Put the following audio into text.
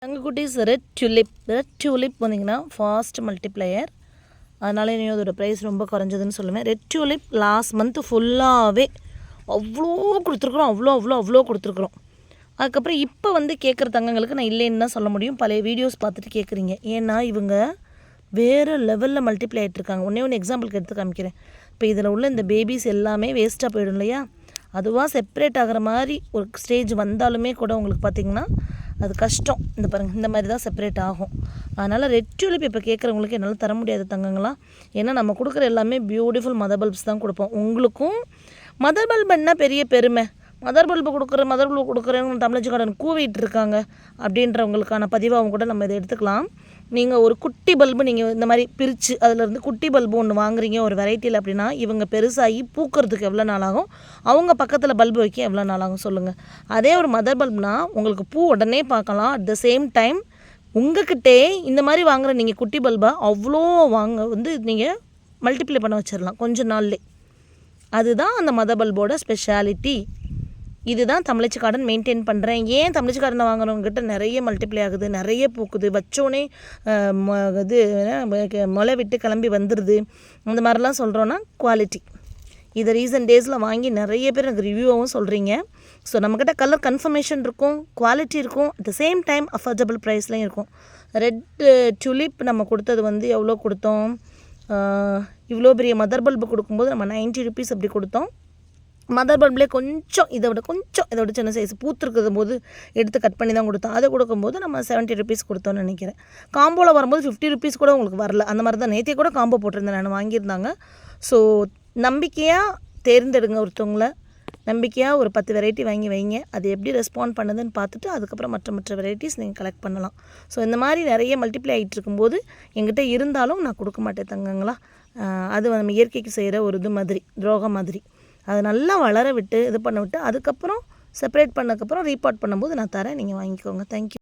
தங்கக்குட்டீஸ் red tulip வந்தீங்கன்னா fast multiplier. அதனால இனி அதோட ப்ரைஸ் ரொம்ப குறைஞ்சதுன்னு சொல்லுவேன். ரெட் டியூலிப் லாஸ்ட் மந்த்து ஃபுல்லாகவே அவ்வளோ கொடுத்துருக்குறோம், அவ்வளோ கொடுத்துருக்குறோம். அதுக்கப்புறம் இப்போ வந்து கேட்குற தங்கங்களுக்கு நான் இல்லைன்னு தான் சொல்ல முடியும். பழைய வீடியோஸ் பார்த்துட்டு கேட்குறீங்க. ஏன்னா இவங்க வேறு லெவலில் மல்டிப்ளை ஆகிட்ருக்காங்க. ஒன்று எக்ஸாம்பிளுக்கு எடுத்து காமிக்கிறேன். இப்போ இதில் உள்ள இந்த பேபிஸ் எல்லாமே வேஸ்ட்டாக போயிடும் இல்லையா? அதுவாக செப்பரேட் ஆகிற மாதிரி ஒரு ஸ்டேஜ் வந்தாலுமே கூட உங்களுக்கு பார்த்திங்கன்னா அது கஷ்டம். இந்த பாருங்கள், இந்த மாதிரி தான் செப்பரேட் ஆகும். அதனால் ரெட் டியூலிப் இப்போ கேட்குறவங்களுக்கு என்னால் தர முடியாது தங்கங்களா. ஏன்னா நம்ம கொடுக்குற எல்லாமே பியூட்டிஃபுல் மதர் பல்ப்ஸ் தான் கொடுப்போம். உங்களுக்கும் மதர் பல்ப் என்ன பெரிய பெருமை, மதர் பல்பு கொடுக்குறேன்னு தமிழச்சி கார்டன் கூவிட்டு இருக்காங்க அப்படின்றவங்களுக்கான பதிவாகவும் கூட நம்ம இதை எடுத்துக்கலாம். நீங்கள் ஒரு குட்டி பல்பு நீங்கள் இந்த மாதிரி பிரித்து அதிலேருந்து குட்டி பல்பு ஒன்று வாங்குறீங்க ஒரு வெரைட்டியில் அப்படின்னா, இவங்க பெருசாகி பூக்கிறதுக்கு எவ்வளோ நாள் ஆகும், அவங்க பக்கத்தில் பல்பு வைக்க எவ்வளோ நாள் ஆகும் சொல்லுங்கள். அதே ஒரு மதர் பல்ப்னால் உங்களுக்கு பூ உடனே பார்க்கலாம். அட் த சேம் டைம் உங்கள்கிட்டே இந்த மாதிரி வாங்குகிற நீங்கள் குட்டி பல்பை அவ்வளோ நீங்கள் மல்டிப்ளை பண்ண வச்சிடலாம் கொஞ்சம் நாள்லே. அதுதான் அந்த மதர் பல்போட ஸ்பெஷாலிட்டி. இதுதான் தமிழச்சி கார்டன் மெயின்டைன் பண்ணுறேன். ஏன் தமிழச்சி கார்டனை வாங்குறவங்ககிட்ட நிறைய மல்டிப்ளை ஆகுது, நிறைய பூக்குது, வச்சோடனே முளை விட்டு கிளம்பி வந்துடுது, அந்த மாதிரிலாம் சொல்கிறோன்னா குவாலிட்டி. இதை ரீசன்ட் டேஸில் வாங்கி நிறைய பேர் எனக்கு ரிவ்யூவாகவும் சொல்கிறீங்க. ஸோ நம்மக்கிட்ட கலர் கன்ஃபர்மேஷன் இருக்கும், குவாலிட்டி இருக்கும், at the same time affordable ப்ரைஸ்லையும் இருக்கும். ரெட் டியூலிப் நம்ம கொடுத்தது வந்து எவ்வளோ கொடுத்தோம், இவ்வளோ பெரிய மதர் பல்பு கொடுக்கும்போது நம்ம 90 rupees அப்படி கொடுத்தோம். மதர் பல்ப்லேயே இதை விட சின்ன சைஸ் பூத்துருக்கும் போது எடுத்து கட் பண்ணி தான் கொடுத்தோம். அதை கொடுக்கும்போது நம்ம 70 rupees கொடுத்தோன்னு நினைக்கிறேன். காம்போவில் வரும்போது 50 rupees கூட உங்களுக்கு வரல. அந்த மாதிரி தான் நேற்றே கூட காம்போ போட்டிருந்தேன் நான், வாங்கியிருந்தாங்க. ஸோ நம்பிக்கையாக தேர்ந்தெடுங்க ஒருத்தவங்களை. நம்பிக்கையாக ஒரு 10 வெரைட்டி வாங்கி வைங்க. அது எப்படி ரெஸ்பாண்ட் பண்ணுதுன்னு பார்த்துட்டு அதுக்கப்புறம் மற்ற வெரைட்டிஸ் நீங்கள் கலெக்ட் பண்ணலாம். ஸோ இந்த மாதிரி நிறைய மல்டிப்ளை ஆகிட்டு இருக்கும்போது எங்கிட்ட இருந்தாலும் நான் கொடுக்க மாட்டேன் தங்கங்களா. அது நம்ம இயற்கைக்கு செய்கிற ஒரு இது மாதிரி, துரோகம் மாதிரி. அதை நல்லா வளர விட்டு இது பண்ண விட்டு அதுக்கப்புறம் செப்பரேட் பண்ணதுக்கப்புறம் ரீபார்ட் பண்ணும்போது நான் தரேன், நீங்கள் வாங்கிக்கோங்க. தேங்க்யூ.